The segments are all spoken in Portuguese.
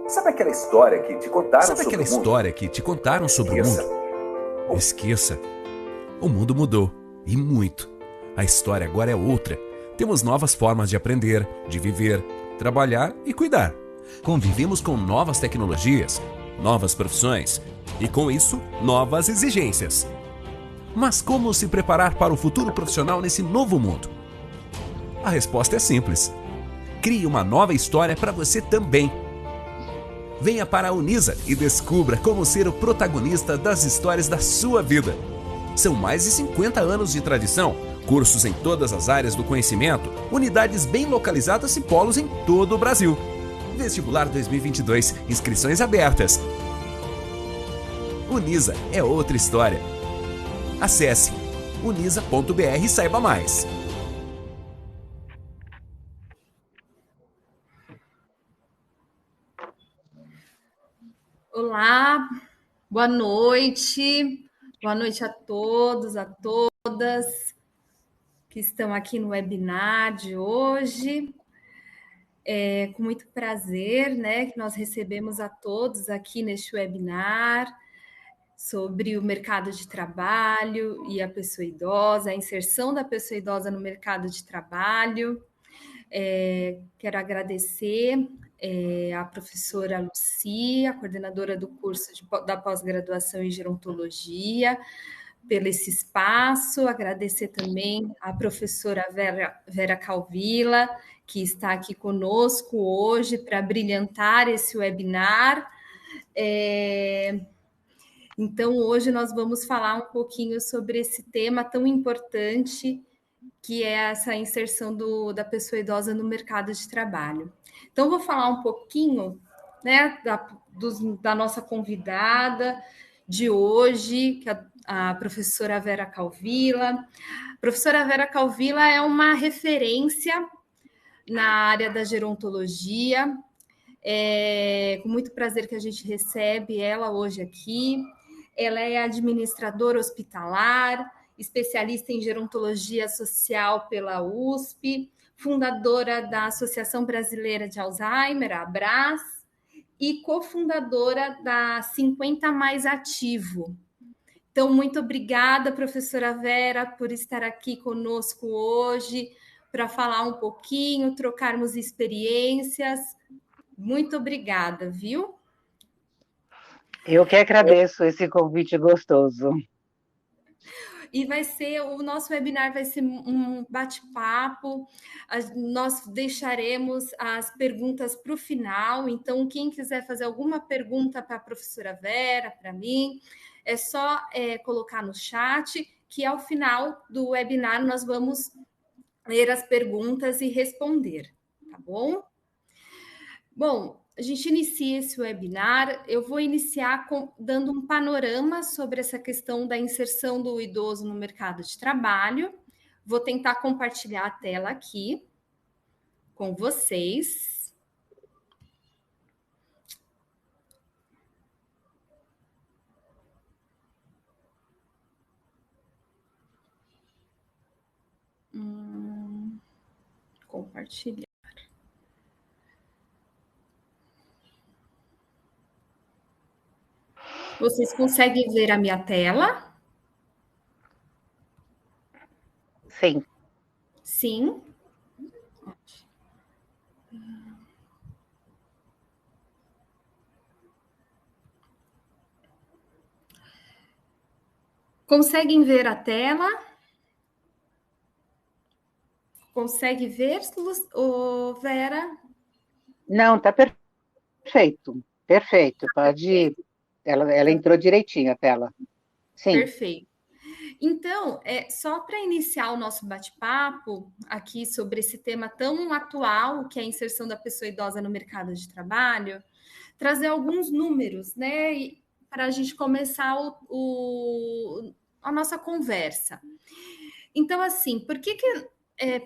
Sabe aquela história que te contaram Sabe sobre aquela o mundo? história que te contaram sobre o Esqueça. mundo? Esqueça. O mundo mudou, e muito. A história agora é outra. Temos novas formas de aprender, de viver, trabalhar e cuidar. Convivemos com novas tecnologias, novas profissões e, com isso, novas exigências. Mas como se preparar para o futuro profissional nesse novo mundo? A resposta é simples. Crie uma nova história para você também. Venha para a Unisa e descubra como ser o protagonista das histórias da sua vida. São mais de 50 anos de tradição, cursos em todas as áreas do conhecimento, unidades bem localizadas e polos em todo o Brasil. Vestibular 2022, inscrições abertas. Unisa é outra história. Acesse unisa.br e saiba mais. Olá, boa noite a todos, a todas que estão aqui no webinar de hoje. É com muito prazer, né, que nós recebemos a todos aqui neste webinar sobre o mercado de trabalho e a pessoa idosa, a inserção da pessoa idosa no mercado de trabalho. Quero agradecer a professora Lucia, coordenadora do curso da pós-graduação em gerontologia, pelo esse espaço, agradecer também a professora Vera Calvila, que está aqui conosco hoje para brilhantar esse webinar. Então, hoje nós vamos falar um pouquinho sobre esse tema tão importante que é essa inserção da pessoa idosa no mercado de trabalho. Então, vou falar um pouquinho, né, da nossa convidada de hoje, que é a professora Vera Calvila. A professora Vera Calvila é uma referência na área da gerontologia. É com muito prazer que a gente recebe ela hoje aqui. Ela é administradora hospitalar, especialista em gerontologia social pela USP, fundadora da Associação Brasileira de Alzheimer, a ABRAS, e cofundadora da 50 Mais Ativo. Então, muito obrigada, professora Vera, por estar aqui conosco hoje, para falar um pouquinho, trocarmos experiências. Muito obrigada, viu? Eu que agradeço esse convite gostoso. E o nosso webinar vai ser um bate-papo, nós deixaremos as perguntas para o final, então quem quiser fazer alguma pergunta para a professora Vera, para mim, é só colocar no chat, que ao final do webinar nós vamos ler as perguntas e responder, tá bom? Bom, a gente inicia esse webinar. Eu vou iniciar dando um panorama sobre essa questão da inserção do idoso no mercado de trabalho. Vou tentar compartilhar a tela aqui com vocês. Compartilhar. Vocês conseguem ver a minha tela? Sim. Sim. Conseguem ver a tela? Consegue ver, Vera? Não, está perfeito. Perfeito. Pode ir. Ela entrou direitinho a tela. Sim. Perfeito. Então, só para iniciar o nosso bate-papo aqui sobre esse tema tão atual, que é a inserção da pessoa idosa no mercado de trabalho, trazer alguns números, né, para a gente começar a nossa conversa. Então, assim, por que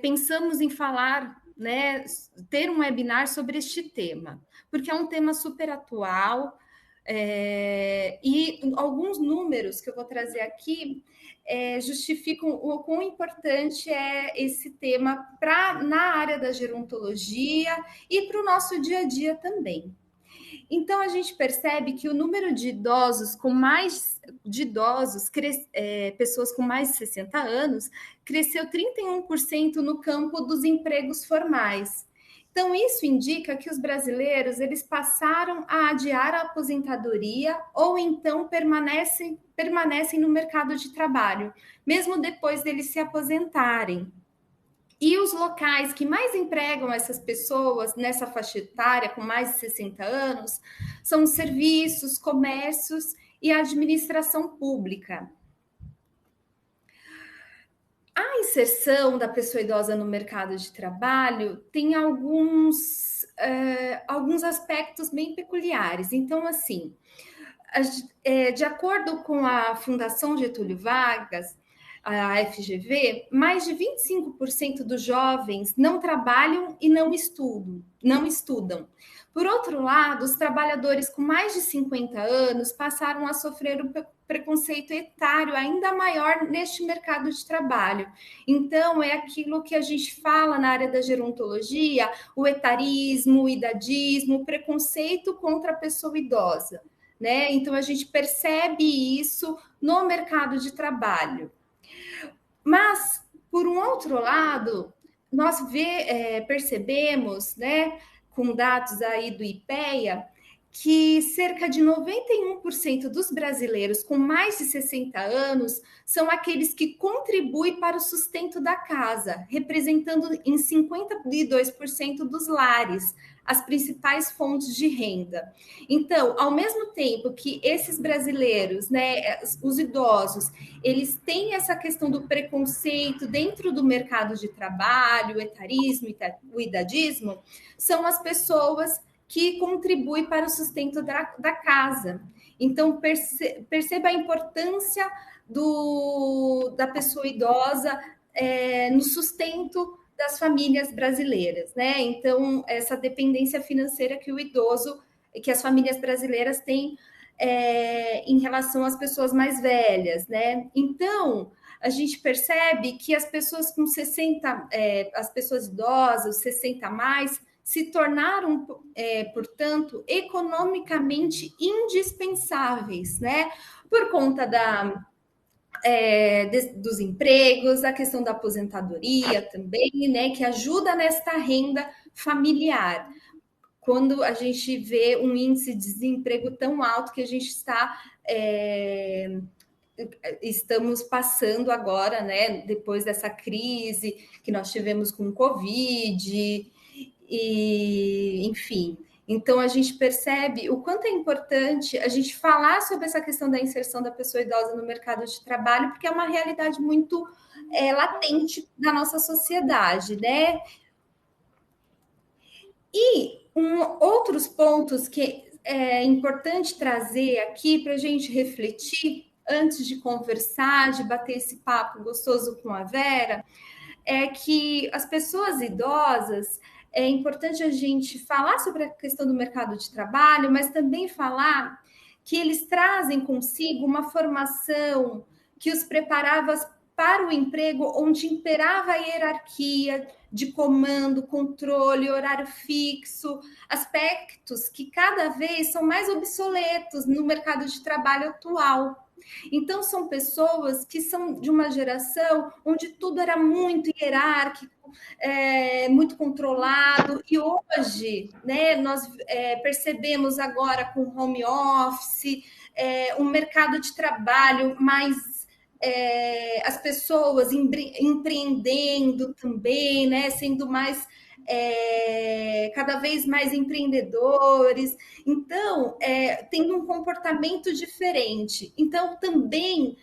pensamos em falar, né, ter um webinar sobre este tema? Porque é um tema super atual, e alguns números que eu vou trazer aqui justificam o quão importante é esse tema na área da gerontologia e para o nosso dia a dia também. Então, a gente percebe que o número de idosos pessoas com mais de 60 anos, cresceu 31% no campo dos empregos formais. Então, isso indica que os brasileiros eles passaram a adiar a aposentadoria ou então permanecem no mercado de trabalho, mesmo depois deles se aposentarem. E os locais que mais empregam essas pessoas nessa faixa etária, com mais de 60 anos, são os serviços, comércios e a administração pública. A inserção da pessoa idosa no mercado de trabalho tem alguns aspectos bem peculiares. Então, assim, de acordo com a Fundação Getúlio Vargas, a FGV, mais de 25% dos jovens não trabalham e não estudam. Por outro lado, os trabalhadores com mais de 50 anos passaram a sofrer um preconceito etário ainda maior neste mercado de trabalho. Então, é aquilo que a gente fala na área da gerontologia, o etarismo, o idadismo, o preconceito contra a pessoa idosa, né? Então, a gente percebe isso no mercado de trabalho. Mas, por um outro lado, nós percebemos, né, com dados aí do IPEA, que cerca de 91% dos brasileiros com mais de 60 anos são aqueles que contribuem para o sustento da casa, representando em 52% dos lares as principais fontes de renda. Então, ao mesmo tempo que esses brasileiros, né, os idosos, eles têm essa questão do preconceito dentro do mercado de trabalho, o etarismo, o idadismo, são as pessoas que contribuem para o sustento da casa. Então, perceba a importância da pessoa idosa no sustento das famílias brasileiras, né? Então, essa dependência financeira que as famílias brasileiras têm em relação às pessoas mais velhas, né? Então, a gente percebe que as pessoas com 60, as pessoas idosas, 60 a mais, se tornaram, portanto, economicamente indispensáveis, né? Por conta dos empregos, a questão da aposentadoria também, né? Que ajuda nesta renda familiar. Quando a gente vê um índice de desemprego tão alto que a gente estamos passando agora, né? Depois dessa crise que nós tivemos com o Covid, e, enfim. Então, a gente percebe o quanto é importante a gente falar sobre essa questão da inserção da pessoa idosa no mercado de trabalho, porque é uma realidade muito latente da nossa sociedade, né? E outros pontos que é importante trazer aqui para a gente refletir antes de conversar, de bater esse papo gostoso com a Vera, é que as pessoas idosas, é importante a gente falar sobre a questão do mercado de trabalho, mas também falar que eles trazem consigo uma formação que os preparava para o emprego onde imperava a hierarquia de comando, controle, horário fixo, aspectos que cada vez são mais obsoletos no mercado de trabalho atual. Então, são pessoas que são de uma geração onde tudo era muito hierárquico, muito controlado, e hoje, né, nós percebemos agora com home office, um mercado de trabalho mais as pessoas empreendendo também, né, sendo mais cada vez mais empreendedores, então tendo um comportamento diferente. Então também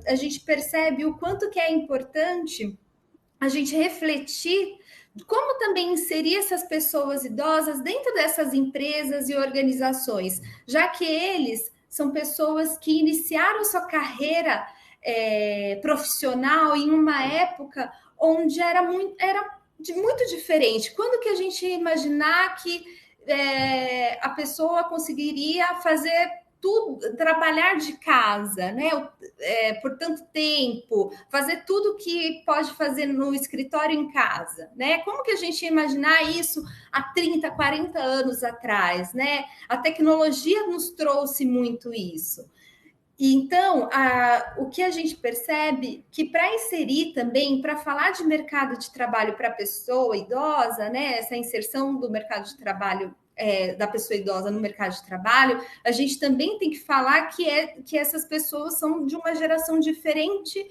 a gente percebe o quanto que é importante a gente refletir como também inserir essas pessoas idosas dentro dessas empresas e organizações, já que eles são pessoas que iniciaram sua carreira profissional em uma época onde era muito diferente. Quando que a gente ia imaginar que a pessoa conseguiria fazer tudo, trabalhar de casa, né? Por tanto tempo, fazer tudo que pode fazer no escritório em casa, né? Como que a gente ia imaginar isso há 30, 40 anos atrás, né? A tecnologia nos trouxe muito isso. Então, o que a gente percebe que para inserir também, para falar de mercado de trabalho para a pessoa idosa, né, essa inserção do mercado de trabalho da pessoa idosa no mercado de trabalho, a gente também tem que falar que essas pessoas são de uma geração diferente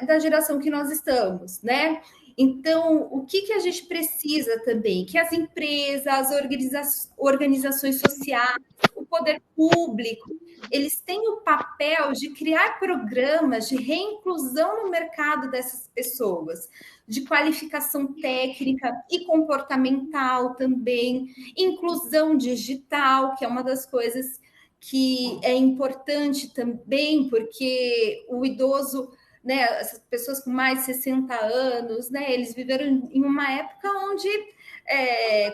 da geração que nós estamos, né? Então, o que a gente precisa também? Que as empresas, as organizações sociais, o poder público, eles têm o papel de criar programas de reinclusão no mercado dessas pessoas, de qualificação técnica e comportamental também, inclusão digital, que é uma das coisas que é importante também, porque o idoso, né, as pessoas com mais de 60 anos, né, eles viveram em uma época onde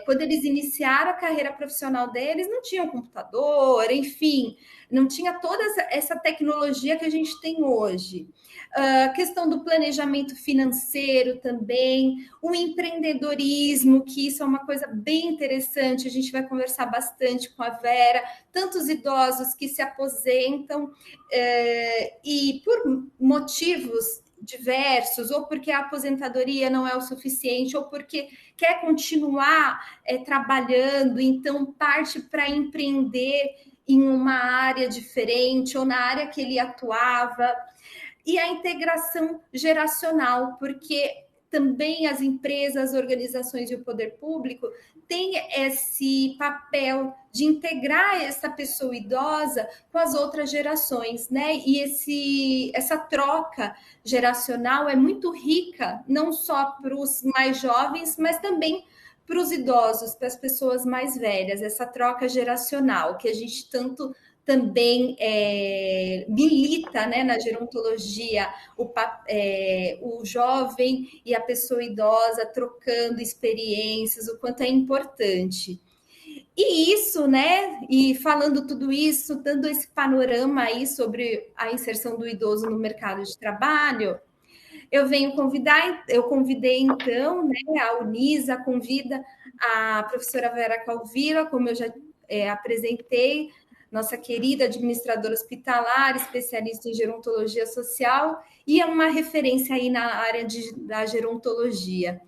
quando eles iniciaram a carreira profissional deles, não tinham computador, enfim, não tinha toda essa tecnologia que a gente tem hoje. A questão do planejamento financeiro também, o empreendedorismo, que isso é uma coisa bem interessante, a gente vai conversar bastante com a Vera, tantos idosos que se aposentam e por motivos diversos, ou porque a aposentadoria não é o suficiente, ou porque quer continuar trabalhando, então parte para empreender em uma área diferente ou na área que ele atuava. E a integração geracional, porque também as empresas, as organizações e o poder público têm esse papel de integrar essa pessoa idosa com as outras gerações, né? E essa troca geracional é muito rica, não só para os mais jovens, mas também para os idosos, para as pessoas mais velhas, essa troca geracional que a gente tanto também milita, né, na gerontologia, o jovem e a pessoa idosa trocando experiências, o quanto é importante. E isso, né, e falando tudo isso, dando esse panorama aí sobre a inserção do idoso no mercado de trabalho, eu convidei então, né, a Unisa, convida a professora Vera Calvira, como eu já apresentei, nossa querida administradora hospitalar, especialista em gerontologia social, e é uma referência aí na área da gerontologia.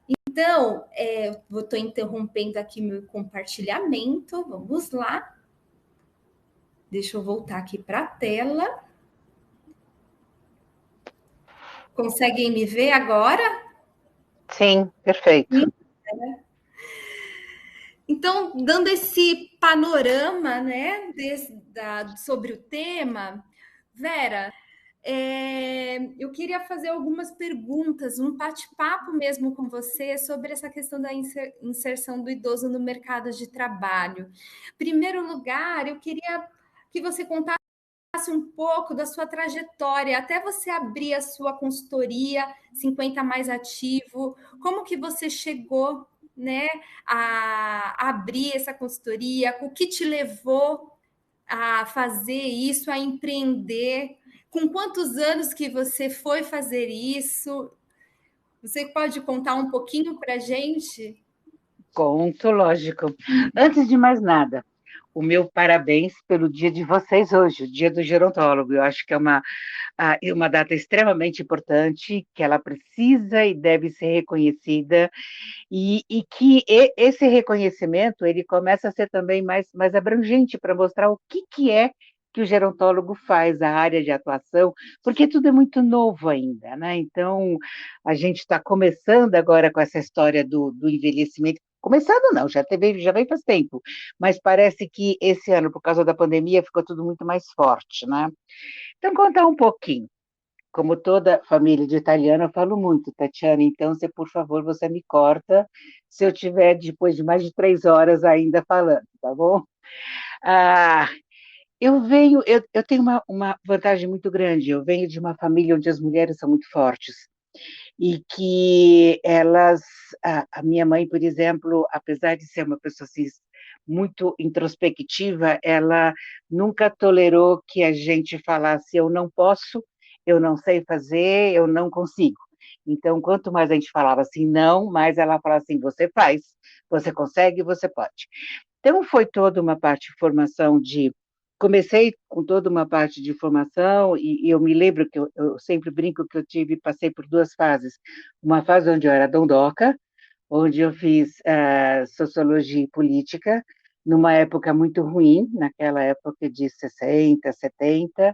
Então, estou interrompendo aqui meu compartilhamento, vamos lá. Deixa eu voltar aqui para a tela. Conseguem me ver agora? Sim, perfeito. Então, dando esse panorama, né, sobre o tema, Vera, eu queria fazer algumas perguntas, um bate-papo mesmo com você sobre essa questão da inserção do idoso no mercado de trabalho. Em primeiro lugar, eu queria que você contasse um pouco da sua trajetória, até você abrir a sua consultoria 50 Mais Ativo, como que você chegou, né, a abrir essa consultoria, o que te levou a fazer isso, a empreender, com quantos anos que você foi fazer isso? Você pode contar um pouquinho para a gente? Conto, lógico. Antes de mais nada, o meu parabéns pelo dia de vocês hoje, o dia do gerontólogo. Eu acho que é uma data extremamente importante, que ela precisa e deve ser reconhecida, e que esse reconhecimento ele começa a ser também mais abrangente para mostrar o que é que o gerontólogo faz, a área de atuação, porque tudo é muito novo ainda, né? Então, a gente está começando agora com essa história do envelhecimento. Começando não, já vem faz tempo, mas parece que esse ano, por causa da pandemia, ficou tudo muito mais forte, né? Então, contar um pouquinho. Como toda família de italiano, eu falo muito, Tatiana, então, por favor, você me corta se eu tiver depois de mais de 3 horas ainda falando, tá bom? Ah, eu tenho uma vantagem muito grande, eu venho de uma família onde as mulheres são muito fortes, e que a minha mãe, por exemplo, apesar de ser uma pessoa assim, muito introspectiva, ela nunca tolerou que a gente falasse eu não posso, eu não sei fazer, eu não consigo. Então, quanto mais a gente falava assim, não, mais ela falava assim, você faz, você consegue, você pode. Então, foi toda uma parte de formação de... Comecei com toda uma parte de formação, e eu me lembro que eu sempre brinco que passei por duas fases. Uma fase onde eu era dondoca, onde eu fiz sociologia e política, numa época muito ruim, naquela época de 60, 70.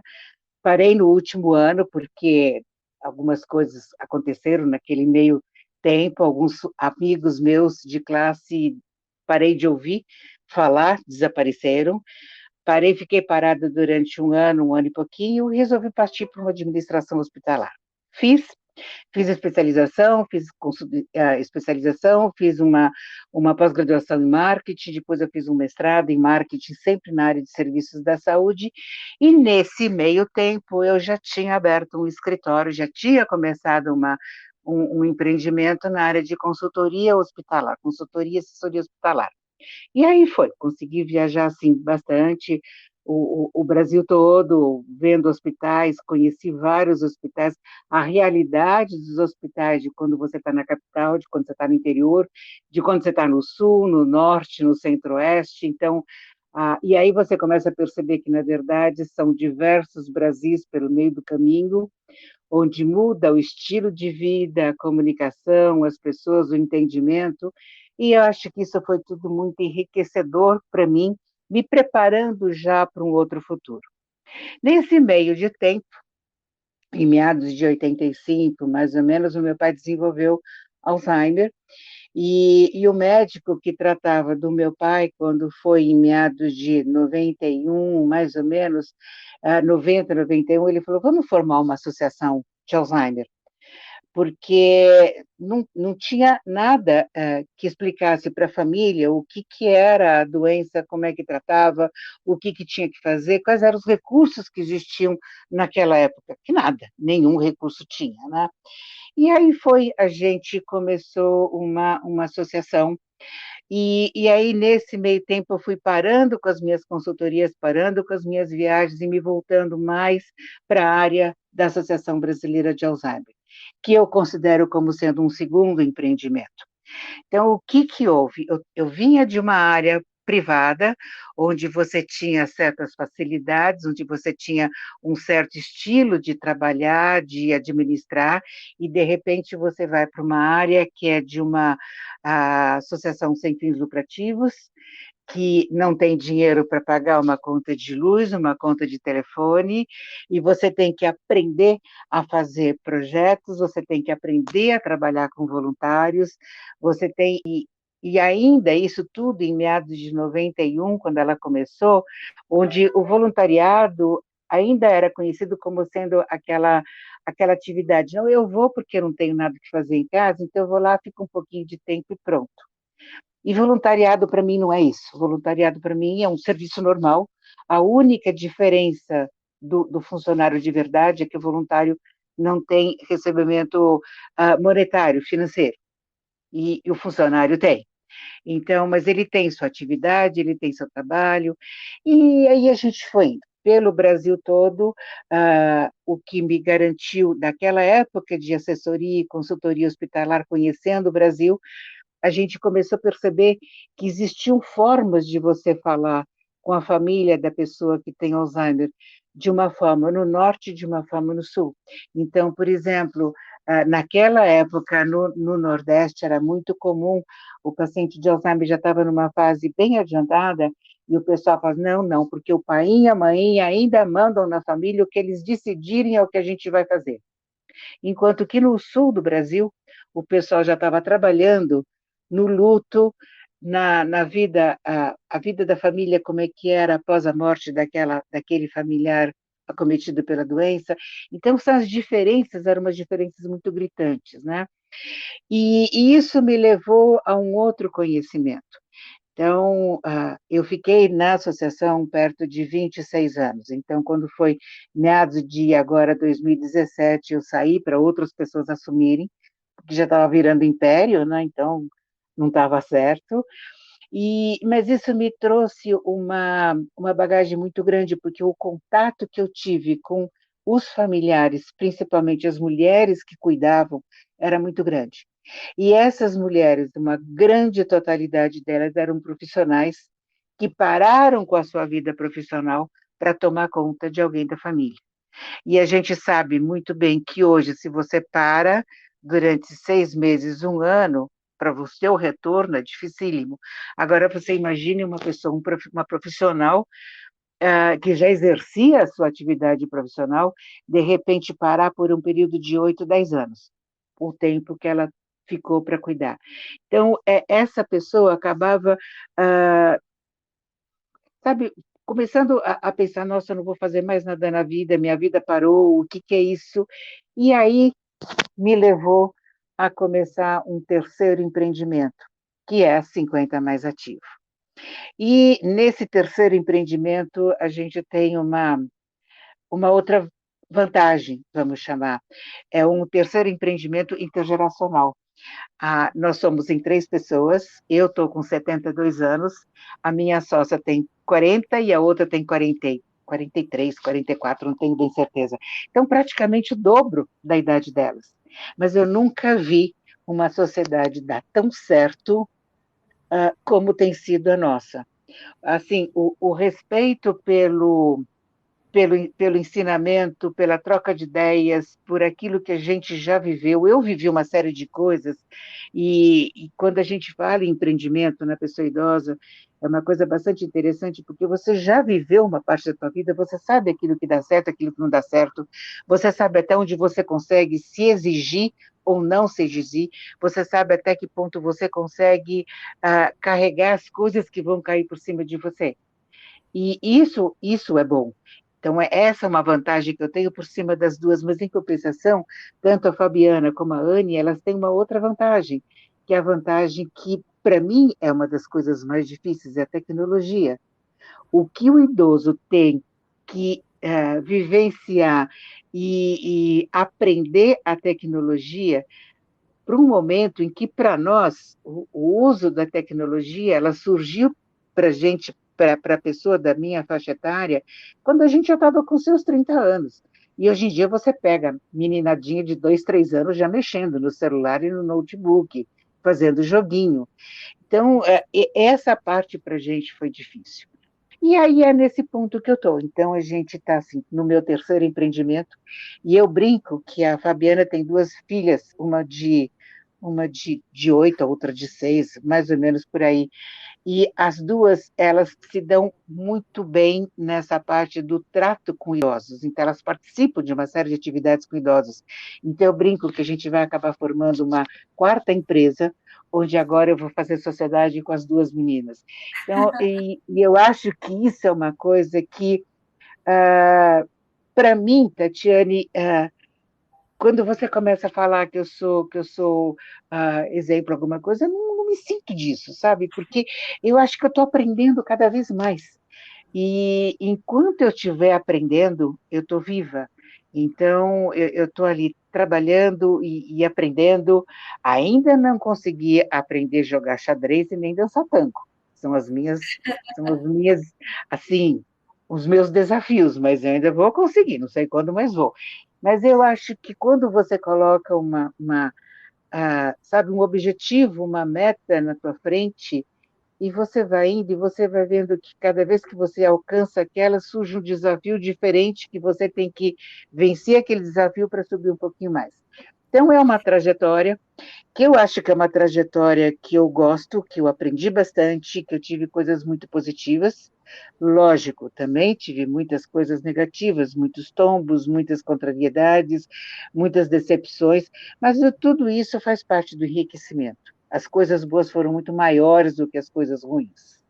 Parei no último ano, porque algumas coisas aconteceram naquele meio tempo, alguns amigos meus de classe parei de ouvir falar, desapareceram. Parei, fiquei parada durante um ano e pouquinho, e resolvi partir para uma administração hospitalar. Fiz, fiz especialização, fiz uma pós-graduação em marketing, depois eu fiz um mestrado em marketing, sempre na área de serviços da saúde, e nesse meio tempo eu já tinha aberto um escritório, já tinha começado um empreendimento na área de consultoria hospitalar, consultoria e assessoria hospitalar. E aí foi, consegui viajar assim bastante, o Brasil todo, vendo hospitais, conheci vários hospitais, a realidade dos hospitais de quando você está na capital, de quando você está no interior, de quando você está no sul, no norte, no centro-oeste. Então, e aí você começa a perceber que, na verdade, são diversos Brasis pelo meio do caminho, onde muda o estilo de vida, a comunicação, as pessoas, o entendimento, e eu acho que isso foi tudo muito enriquecedor para mim, me preparando já para um outro futuro. Nesse meio de tempo, em meados de 85, mais ou menos, o meu pai desenvolveu Alzheimer, e o médico que tratava do meu pai, quando foi em meados de 91, mais ou menos, 90, 91, ele falou, vamos formar uma associação de Alzheimer, porque não tinha nada que explicasse para a família o que era a doença, como é que tratava, o que tinha que fazer, quais eram os recursos que existiam naquela época, que nada, nenhum recurso tinha, né? E aí a gente começou uma associação, e aí nesse meio tempo eu fui parando com as minhas consultorias, parando com as minhas viagens e me voltando mais para a área da Associação Brasileira de Alzheimer, que eu considero como sendo um segundo empreendimento. Então, o que houve? Eu vinha de uma área privada, onde você tinha certas facilidades, onde você tinha um certo estilo de trabalhar, de administrar, e de repente você vai para uma área que é de uma associação sem fins lucrativos, que não tem dinheiro para pagar uma conta de luz, uma conta de telefone, e você tem que aprender a fazer projetos, você tem que aprender a trabalhar com voluntários, você tem... E ainda, isso tudo em meados de 91, quando ela começou, onde o voluntariado ainda era conhecido como sendo aquela atividade, não, eu vou porque eu não tenho nada que fazer em casa, então eu vou lá, fico um pouquinho de tempo e pronto. E voluntariado para mim não é isso. Voluntariado para mim é um serviço normal. A única diferença do funcionário de verdade é que o voluntário não tem recebimento monetário, financeiro, e o funcionário tem. Então, mas ele tem sua atividade, ele tem seu trabalho, e aí a gente foi indo pelo Brasil todo, o que me garantiu, naquela época de assessoria e consultoria hospitalar, conhecendo o Brasil, a gente começou a perceber que existiam formas de você falar com a família da pessoa que tem Alzheimer, de uma forma no norte e de uma forma no sul. Então, por exemplo, naquela época, no Nordeste, era muito comum, o paciente de Alzheimer já estava numa fase bem adiantada, e o pessoal fala, não, porque o pai e a mãe ainda mandam na família, o que eles decidirem é o que a gente vai fazer. Enquanto que no sul do Brasil, o pessoal já estava trabalhando no luto, na vida, a vida da família, como é que era após a morte daquele familiar acometido pela doença. Então, essas diferenças eram umas diferenças muito gritantes, né? E isso me levou a um outro conhecimento. Então, eu fiquei na associação perto de 26 anos. Então, quando foi meados de agora 2017, eu saí para outras pessoas assumirem, porque já estava virando império, né? Então não estava certo. Mas isso me trouxe uma bagagem muito grande, porque o contato que eu tive com os familiares, principalmente as mulheres que cuidavam, era muito grande. E essas mulheres, uma grande totalidade delas, eram profissionais que pararam com a sua vida profissional para tomar conta de alguém da família. E a gente sabe muito bem que hoje, se você para durante 6 meses, um ano, para você o retorno é dificílimo. Agora, você imagine uma pessoa, uma profissional que já exercia a sua atividade profissional, de repente parar por um período de 8, 10 anos, o tempo que ela ficou para cuidar. Então, essa pessoa acabava, ah, sabe, começando a pensar, nossa, eu não vou fazer mais nada na vida, minha vida parou, o que que é isso? E aí me levou a começar um terceiro empreendimento, que é a 50 Mais Ativo. E nesse terceiro empreendimento, a gente tem uma outra vantagem, vamos chamar. É um terceiro empreendimento intergeracional. Nós somos em 3 pessoas, eu estou com 72 anos, a minha sócia tem 40 e a outra tem 43, 44, não tenho bem certeza. Então, praticamente o dobro da idade delas. Mas eu nunca vi uma sociedade dar tão certo como tem sido a nossa. Assim, o respeito pelo ensinamento, pela troca de ideias, por aquilo que a gente já viveu. Eu vivi uma série de coisas, e quando a gente fala em empreendimento na pessoa idosa, é uma coisa bastante interessante, porque você já viveu uma parte da sua vida, você sabe aquilo que dá certo, aquilo que não dá certo, você sabe até onde você consegue se exigir ou não se exigir, você sabe até que ponto você consegue carregar as coisas que vão cair por cima de você. E isso é bom. Então, essa é uma vantagem que eu tenho por cima das duas, mas em compensação, tanto a Fabiana como a Anne, elas têm uma outra vantagem, que é a vantagem que, para mim, é uma das coisas mais difíceis, é a tecnologia. O que o idoso tem que vivenciar e aprender a tecnologia para um momento em que, para nós, o uso da tecnologia, ela surgiu para a gente, para a pessoa da minha faixa etária, quando a gente já estava com seus 30 anos. E hoje em dia você pega meninadinha de 2, 3 anos já mexendo no celular e no notebook, fazendo joguinho. Então, essa parte para a gente foi difícil. E aí é nesse ponto que eu estou. Então, a gente está assim, no meu terceiro empreendimento, e eu brinco que a Fabiana tem 2 filhas, uma de 8, a outra de 6, mais ou menos por aí. E as duas, elas se dão muito bem nessa parte do trato com idosos. Então, elas participam de uma série de atividades com idosos. Então, eu brinco que a gente vai acabar formando uma quarta empresa, onde agora eu vou fazer sociedade com as 2 meninas. Então, e eu acho que isso é uma coisa que, para mim, Tatiane, quando você começa a falar que eu sou exemplo alguma coisa, eu não me sinto disso, sabe? Porque eu acho que eu estou aprendendo cada vez mais. E enquanto eu estiver aprendendo, eu estou viva. Então, eu estou ali trabalhando e aprendendo. Ainda não consegui aprender a jogar xadrez e nem dançar tango. São as minhas, assim, os meus desafios, mas eu ainda vou conseguir, não sei quando, mas vou. Mas eu acho que quando você coloca sabe, um objetivo, uma meta na tua frente, e você vai indo e você vai vendo que cada vez que você alcança aquela, surge um desafio diferente que você tem que vencer aquele desafio para subir um pouquinho mais. Então, é uma trajetória que eu acho que é uma trajetória que eu gosto, que eu aprendi bastante, que eu tive coisas muito positivas. Lógico, também tive muitas coisas negativas, muitos tombos, muitas contrariedades, muitas decepções, mas tudo isso faz parte do enriquecimento. As coisas boas foram muito maiores do que as coisas ruins.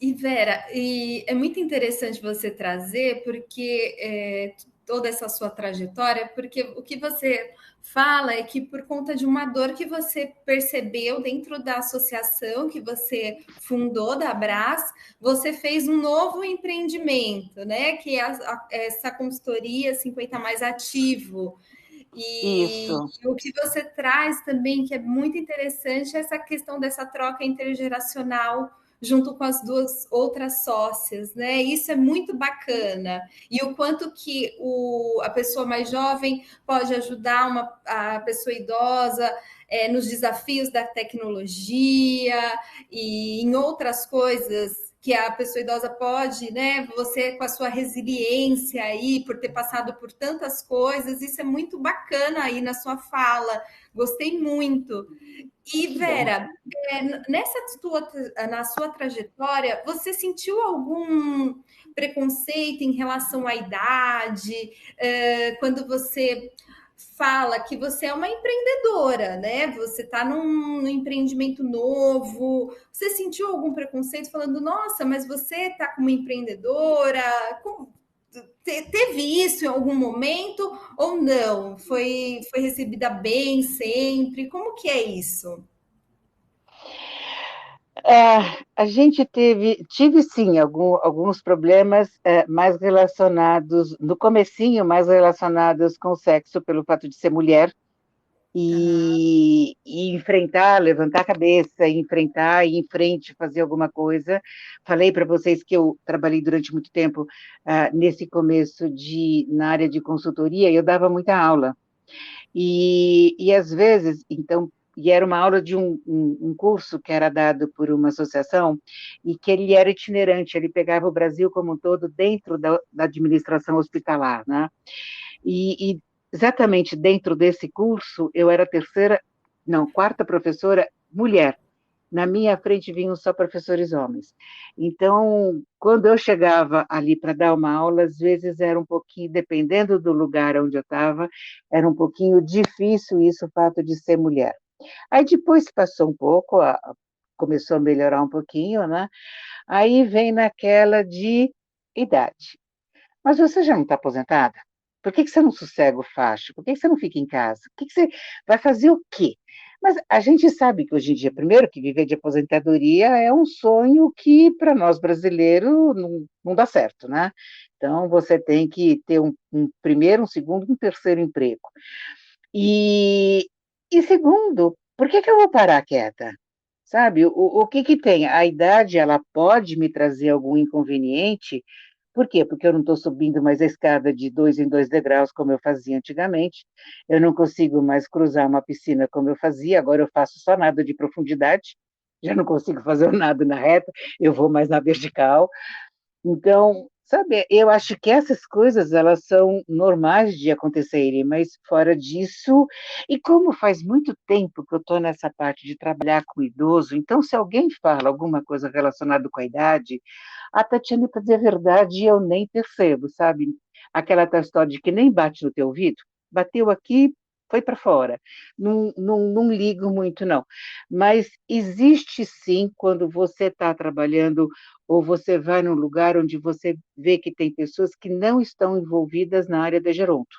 E Vera, e é muito interessante você trazer, porque toda essa sua trajetória, porque o que você fala é que por conta de uma dor que você percebeu dentro da associação que você fundou, da Brás, você fez um novo empreendimento, né? Que é essa consultoria 50 Mais Ativo. E, Isso. e o que você traz também, que é muito interessante, é essa questão dessa troca intergeracional junto com as duas outras sócias, né? Isso é muito bacana. E o quanto que a pessoa mais jovem pode ajudar a pessoa idosa nos desafios da tecnologia e em outras coisas que a pessoa idosa pode, né? Você com a sua resiliência aí, por ter passado por tantas coisas, isso é muito bacana aí na sua fala. Gostei muito. E Que bom. Vera, na sua trajetória, você sentiu algum preconceito em relação à idade? Quando você fala que você é uma empreendedora, né? Você está num empreendimento novo. Você sentiu algum preconceito falando, nossa, mas você está como empreendedora? Teve isso em algum momento ou não? Foi recebida bem sempre? Como que é isso? A gente tive sim alguns problemas mais relacionados, no comecinho, mais relacionados com o sexo, pelo fato de ser mulher, Aham. e enfrentar, levantar a cabeça, enfrentar, ir em frente, fazer alguma coisa. Falei para vocês que eu trabalhei durante muito tempo nesse começo na área de consultoria, eu dava muita aula. E às vezes, então, e era uma aula de um curso que era dado por uma associação e que ele era itinerante, ele pegava o Brasil como um todo dentro da administração hospitalar, né? E exatamente dentro desse curso, eu era a terceira, não, quarta professora mulher. Na minha frente vinham só professores homens. Então, quando eu chegava ali para dar uma aula, às vezes era um pouquinho, dependendo do lugar onde eu estava, era um pouquinho difícil isso, o fato de ser mulher. Aí depois passou um pouco, começou a melhorar um pouquinho, né? Aí vem naquela de idade. Mas você já não está aposentada? Por que você não sossega o facho? Por que você não fica em casa? Por que você vai fazer o quê? Mas a gente sabe que hoje em dia, primeiro, que viver de aposentadoria é um sonho que, para nós brasileiros, não dá certo, né? Então, você tem que ter um primeiro, um segundo, um terceiro emprego. E segundo, por que eu vou parar quieta? Sabe, o que que tem? A idade, ela pode me trazer algum inconveniente. Por quê? Porque eu não estou subindo mais a escada de 2 em 2 degraus, como eu fazia antigamente. Eu não consigo mais cruzar uma piscina como eu fazia. Agora eu faço só nada de profundidade. Já não consigo fazer nada na reta, eu vou mais na vertical. Então, sabe, eu acho que essas coisas, elas são normais de acontecerem, mas fora disso, e como faz muito tempo que eu estou nessa parte de trabalhar com idoso, então se alguém fala alguma coisa relacionada com a idade, a Tatiana, para dizer a verdade, eu nem percebo, sabe? Aquela tal história de que nem bate no teu ouvido, bateu aqui, foi para fora. Não ligo muito, não. Mas existe sim, quando você está trabalhando ou você vai num lugar onde você vê que tem pessoas que não estão envolvidas na área da geronto,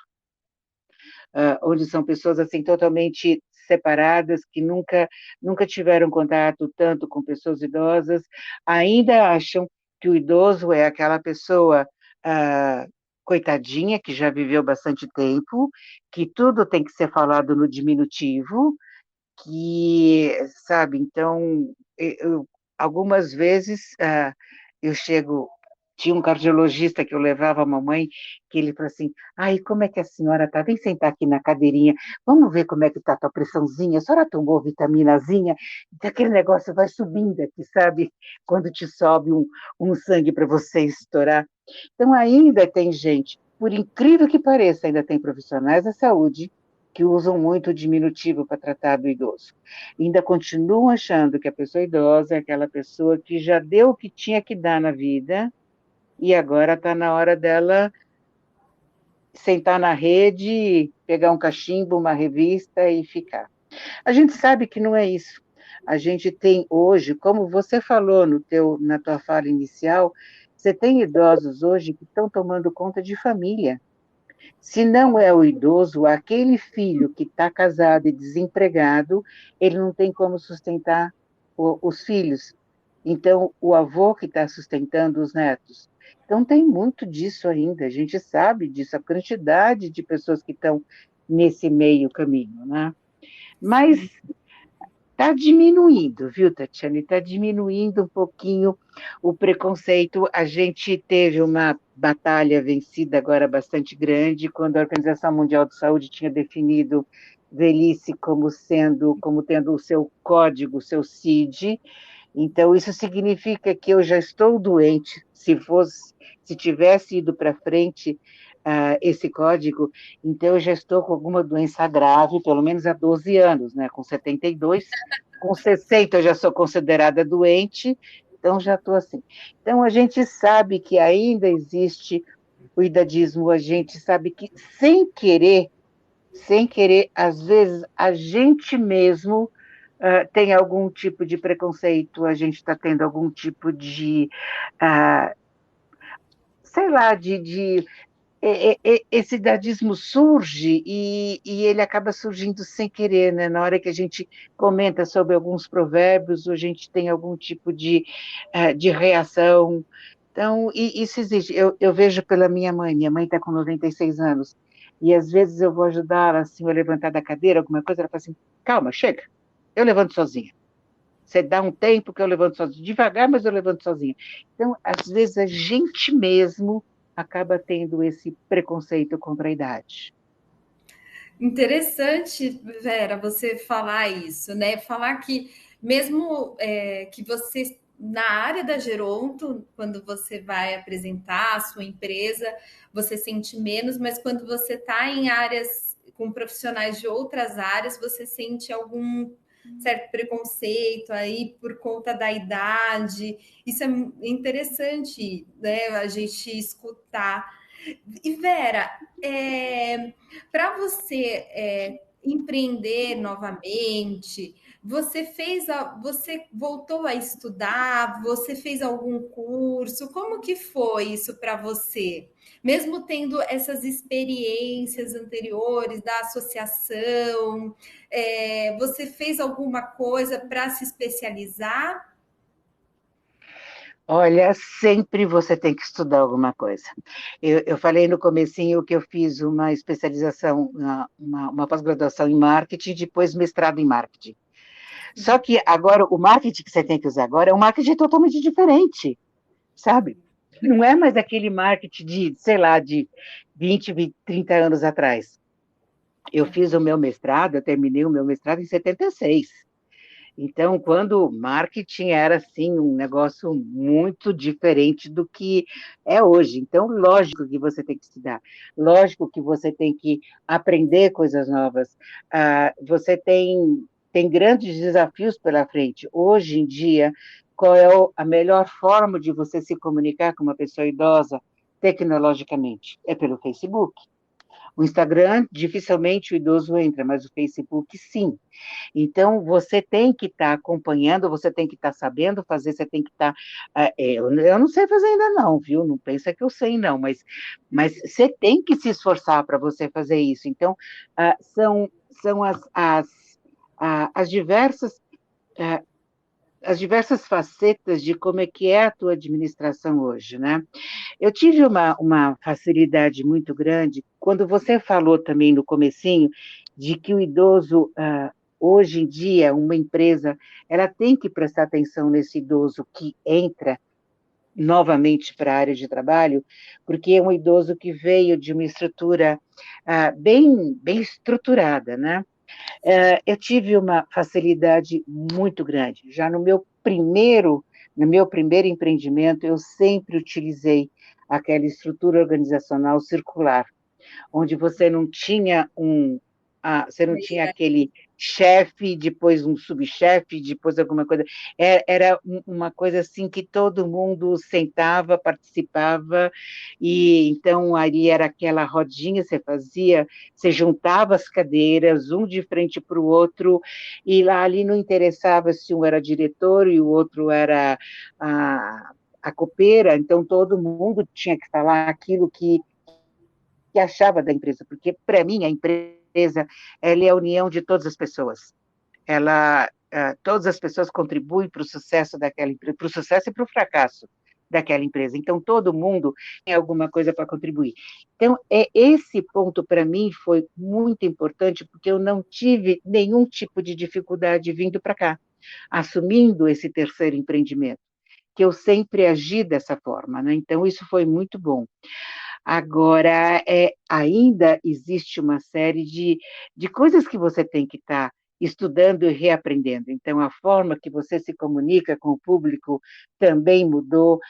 onde são pessoas assim totalmente separadas, que nunca tiveram contato tanto com pessoas idosas, ainda acham que o idoso é aquela pessoa coitadinha, que já viveu bastante tempo, que tudo tem que ser falado no diminutivo, que, sabe, então, algumas vezes eu chego, tinha um cardiologista que eu levava a mamãe, que ele falou assim, ai, como é que a senhora tá? Vem sentar aqui na cadeirinha, vamos ver como é que tá a tua pressãozinha, a senhora tomou vitaminazinha? Então, aquele negócio vai subindo aqui, sabe? Quando te sobe um sangue para você estourar. Então, ainda tem gente, por incrível que pareça, ainda tem profissionais da saúde que usam muito o diminutivo para tratar do idoso. E ainda continuam achando que a pessoa idosa é aquela pessoa que já deu o que tinha que dar na vida e agora está na hora dela sentar na rede, pegar um cachimbo, uma revista e ficar. A gente sabe que não é isso. A gente tem hoje, como você falou na tua fala inicial, você tem idosos hoje que estão tomando conta de família. Se não é o idoso, aquele filho que está casado e desempregado, ele não tem como sustentar os filhos. Então, o avô que está sustentando os netos. Então, tem muito disso ainda, a gente sabe disso, a quantidade de pessoas que estão nesse meio caminho, né? Mas está diminuindo, viu, Tatiane? Está diminuindo um pouquinho o preconceito. A gente teve uma batalha vencida agora bastante grande, quando a Organização Mundial de Saúde tinha definido velhice como tendo o seu código, o seu CID. Então, isso significa que eu já estou doente. Se tivesse ido para frente esse código, então eu já estou com alguma doença grave, pelo menos há 12 anos, né? Com 72, com 60 eu já sou considerada doente, então já estou assim. Então, a gente sabe que ainda existe o idadismo, a gente sabe que, sem querer, às vezes, a gente mesmo tem algum tipo de preconceito, a gente está tendo algum tipo de, uh, sei lá, esse idadismo surge e ele acaba surgindo sem querer, né? Na hora que a gente comenta sobre alguns provérbios, a gente tem algum tipo de reação. Então, isso existe. Eu vejo pela minha mãe está com 96 anos, e às vezes eu vou ajudar assim, a levantar da cadeira, alguma coisa, ela fala assim, calma, chega, eu levanto sozinha. Você dá um tempo que eu levanto sozinha, devagar, mas eu levanto sozinha. Então, às vezes, a gente mesmo acaba tendo esse preconceito contra a idade. Interessante, Vera, você falar isso, né? Falar que mesmo que você, na área da Geronto, quando você vai apresentar a sua empresa, você sente menos, mas quando você está em áreas com profissionais de outras áreas, você sente algum certo preconceito aí por conta da idade. Isso é interessante, né? A gente escutar. E Vera, para você empreender novamente, você voltou a estudar, você fez algum curso? Como que foi isso para você? Mesmo tendo essas experiências anteriores da associação, você fez alguma coisa para se especializar? Olha, sempre você tem que estudar alguma coisa. Eu falei no comecinho que eu fiz uma especialização, uma pós-graduação em marketing, depois mestrado em marketing. Só que agora, o marketing que você tem que usar agora é um marketing totalmente diferente, sabe? Não é mais aquele marketing de, sei lá, de 20, 30 anos atrás. Eu fiz o meu mestrado, eu terminei o meu mestrado em 76. Então, quando o marketing era, assim, um negócio muito diferente do que é hoje. Então, lógico que você tem que estudar, lógico que você tem que aprender coisas novas. Você tem grandes desafios pela frente. Hoje em dia, qual é a melhor forma de você se comunicar com uma pessoa idosa tecnologicamente? É pelo Facebook. O Instagram, dificilmente o idoso entra, mas o Facebook, sim. Então, você tem que estar acompanhando, você tem que estar sabendo fazer, você tem que estar. Eu não sei fazer ainda, não, viu? Não pensa que eu sei, não, mas você tem que se esforçar para você fazer isso. Então, são as diversas. As diversas facetas de como é que é a tua administração hoje, né? Eu tive uma facilidade muito grande, quando você falou também no comecinho, de que o idoso, hoje em dia, uma empresa, ela tem que prestar atenção nesse idoso que entra novamente para a área de trabalho, porque é um idoso que veio de uma estrutura bem estruturada, né? Eu tive uma facilidade muito grande. Já no meu primeiro empreendimento, eu sempre utilizei aquela estrutura organizacional circular, onde você não tinha aquele chefe, depois um subchefe, depois alguma coisa. Era uma coisa assim que todo mundo sentava, participava, e então ali era aquela rodinha, você juntava as cadeiras, um de frente para o outro, e lá ali não interessava se um era diretor e o outro era a copeira, então todo mundo tinha que falar aquilo que achava da empresa, porque para mim a empresa ela é a união de todas as pessoas. Todas as pessoas contribuem para o sucesso daquela empresa, para o sucesso e para o fracasso daquela empresa. Então, todo mundo tem alguma coisa para contribuir. Então, esse ponto, para mim, foi muito importante, porque eu não tive nenhum tipo de dificuldade vindo para cá, assumindo esse terceiro empreendimento, que eu sempre agi dessa forma, né? Então, isso foi muito bom. Agora, ainda existe uma série de coisas que você tem que estar estudando e reaprendendo. Então, a forma que você se comunica com o público também mudou,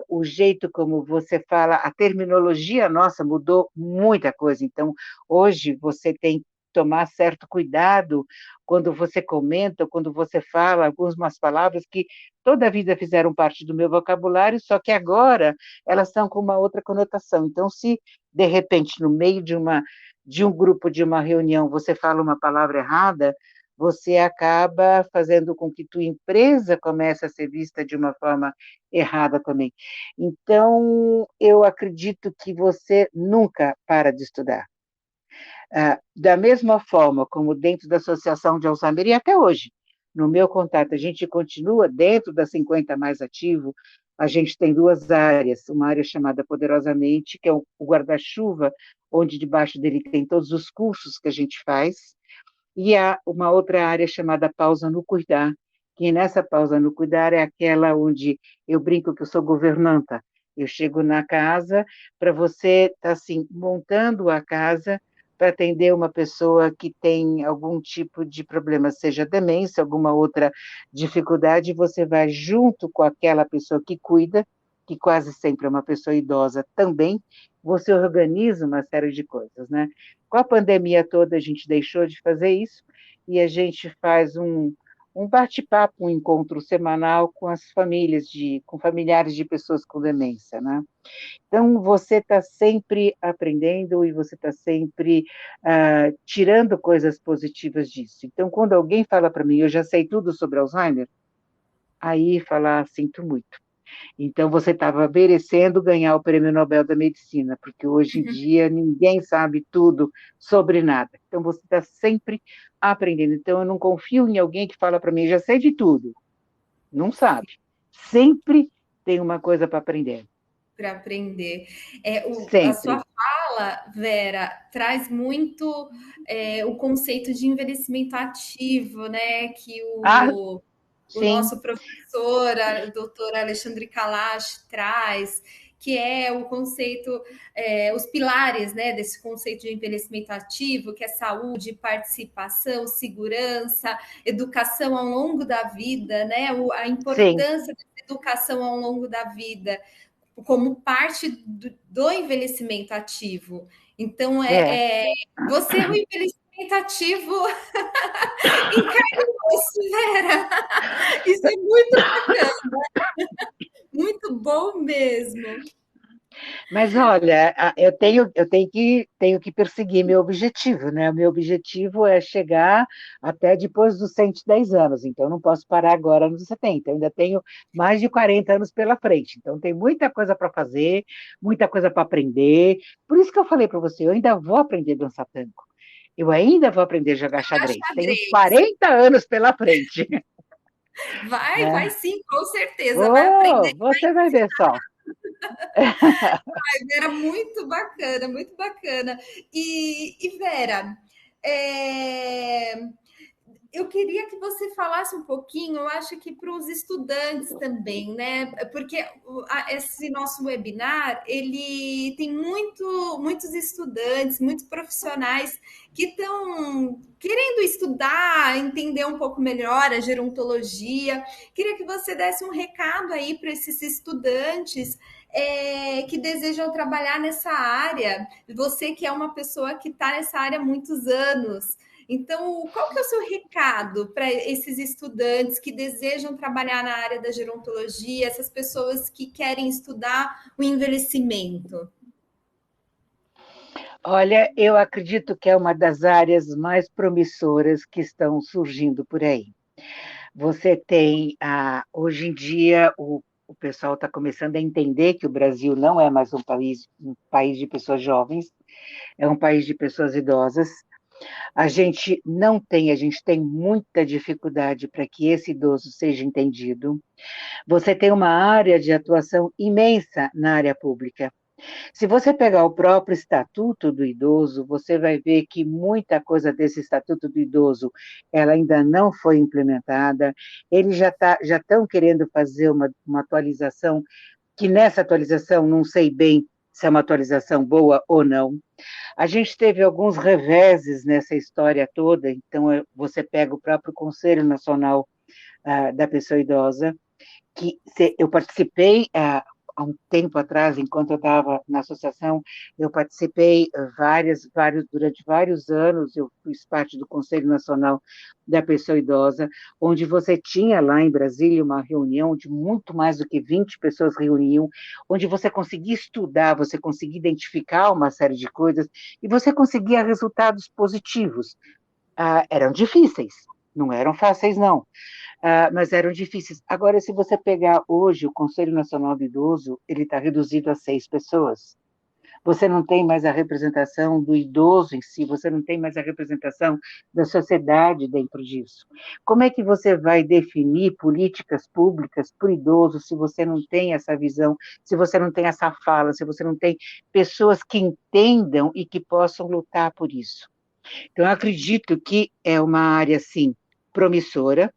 o jeito como você fala, a terminologia nossa mudou muita coisa. Então, hoje você tem que tomar certo cuidado quando você comenta, quando você fala algumas palavras que toda a vida fizeram parte do meu vocabulário, só que agora elas estão com uma outra conotação. Então, se de repente, no meio de um grupo, de uma reunião, você fala uma palavra errada, você acaba fazendo com que tua empresa comece a ser vista de uma forma errada também. Então, eu acredito que você nunca para de estudar. Da mesma forma como dentro da Associação de Alzheimer, e até hoje, no meu contato, a gente continua dentro da 50 mais ativo, a gente tem duas áreas, uma área chamada Poderosamente, que é o guarda-chuva, onde debaixo dele tem todos os cursos que a gente faz, e há uma outra área chamada Pausa no Cuidar, que nessa Pausa no Cuidar é aquela onde eu brinco que eu sou governanta, eu chego na casa para você estar assim, montando a casa para atender uma pessoa que tem algum tipo de problema, seja demência, alguma outra dificuldade, você vai junto com aquela pessoa que cuida, que quase sempre é uma pessoa idosa também, você organiza uma série de coisas, né? Com a pandemia toda, a gente deixou de fazer isso, e a gente faz um bate-papo, um encontro semanal com as famílias, com familiares de pessoas com demência, né? Então, você está sempre aprendendo e você está sempre tirando coisas positivas disso. Então, quando alguém fala para mim, eu já sei tudo sobre Alzheimer, aí falar, sinto muito. Então, você estava merecendo ganhar o Prêmio Nobel da Medicina, porque hoje em dia ninguém sabe tudo sobre nada. Então, você está sempre aprendendo. Então, eu não confio em alguém que fala para mim, já sei de tudo. Não sabe. Sempre tem uma coisa para aprender. Para aprender. A Sempre. sua fala, Vera, traz muito o conceito de envelhecimento ativo, né? Que o Sim. nosso professor, o doutor Alexandre Kalash, traz, que é o conceito, os pilares, né, desse conceito de envelhecimento ativo, que é saúde, participação, segurança, educação ao longo da vida, né, a importância da educação ao longo da vida, como parte do envelhecimento ativo. Então, você é um envelhecimento ativo em carne e osso, Vera. Isso é muito bacana. Muito bom mesmo. Mas olha, eu tenho que perseguir meu objetivo, né? O meu objetivo é chegar até depois dos 110 anos, então eu não posso parar agora nos 70, eu ainda tenho mais de 40 anos pela frente, então tem muita coisa para fazer, muita coisa para aprender. Por isso que eu falei para você, eu ainda vou aprender a dançar tango. Eu ainda vou aprender a jogar xadrez. Tenho 40 anos pela frente. Vai Né? sim, com certeza, vai aprender. Você vai ver só. Vera, muito bacana, muito bacana. E Vera, eu queria que você falasse um pouquinho, eu acho que para os estudantes também, né? Porque esse nosso webinar, ele tem muitos estudantes, muitos profissionais que estão querendo estudar, entender um pouco melhor a gerontologia. Queria que você desse um recado aí para esses estudantes que desejam trabalhar nessa área. Você que é uma pessoa que está nessa área há muitos anos. Então, qual que é o seu recado para esses estudantes que desejam trabalhar na área da gerontologia, essas pessoas que querem estudar o envelhecimento? Olha, eu acredito que é uma das áreas mais promissoras que estão surgindo por aí. Você tem, hoje em dia, o pessoal está começando a entender que o Brasil não é mais um país de pessoas jovens, é um país de pessoas idosas, A gente não tem, a gente tem muita dificuldade para que esse idoso seja entendido. Você tem uma área de atuação imensa na área pública. Se você pegar o próprio Estatuto do Idoso, você vai ver que muita coisa desse Estatuto do Idoso, ela ainda não foi implementada. Eles já estão querendo fazer uma atualização, que nessa atualização não sei bem se é uma atualização boa ou não. A gente teve alguns reveses nessa história toda, então você pega o próprio Conselho Nacional da Pessoa Idosa, que eu participei há um tempo atrás, enquanto eu estava na associação, eu participei durante vários anos, eu fiz parte do Conselho Nacional da Pessoa Idosa, onde você tinha lá em Brasília uma reunião onde muito mais do que 20 pessoas reuniam, onde você conseguia estudar, você conseguia identificar uma série de coisas, e você conseguia resultados positivos. Eram difíceis, não eram fáceis, não. Mas eram difíceis. Agora, se você pegar hoje o Conselho Nacional do Idoso, ele está reduzido a 6 pessoas. Você não tem mais a representação do idoso em si, você não tem mais a representação da sociedade dentro disso. Como é que você vai definir políticas públicas para o idoso se você não tem essa visão, se você não tem essa fala, se você não tem pessoas que entendam e que possam lutar por isso? Então, eu acredito que é uma área, sim, promissora,